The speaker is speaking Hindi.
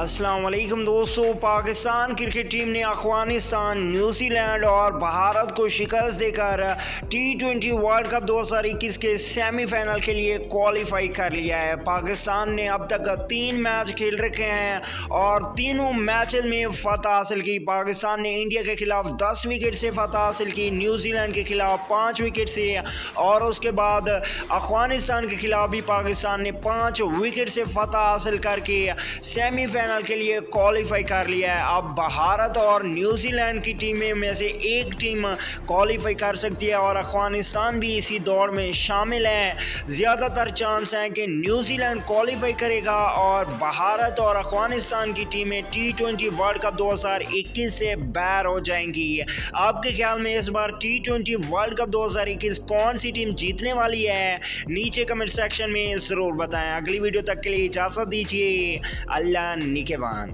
अस्सलाम वालेकुम दोस्तों, पाकिस्तान क्रिकेट टीम ने अफगानिस्तान, न्यूजीलैंड और भारत को शिकस्त देकर T20 वर्ल्ड कप 2021 के सेमीफाइनल के लिए क्वालिफाई कर लिया है। पाकिस्तान ने अब तक 3 मैच खेल रखे हैं और तीनों मैचेस में फतह हासिल की। पाकिस्तान ने इंडिया के खिलाफ 10 विकेट से फतह हासिल की, न्यूजीलैंड के खिलाफ 5 विकेट से और उसके बाद अफगानिस्तान के खिलाफ भी पाकिस्तान ने 5 विकेट से फतह हासिल करके सेमीफाइनल के लिए क्वालिफाई कर लिया है। अब भारत और न्यूजीलैंड की टीमें में से एक टीम क्वालिफाई कर सकती है और अफगानिस्तान भी इसी दौड़ में शामिल है। ज़्यादातर चांस हैं कि न्यूजीलैंड क्वालिफाई करेगा और भारत और अफगानिस्तान की टीमें T20 वर्ल्ड कप 2021 से बाहर हो जाएंगी। आपके ख्याल में इस बार T20 वर्ल्ड कप 2021 कौन सी टीम जीतने वाली है? नीचे कमेंट सेक्शन में ज़रूर बताएं। अगली वीडियो तक के लिए इजाज़त दीजिए। अल्लाह निगहबान।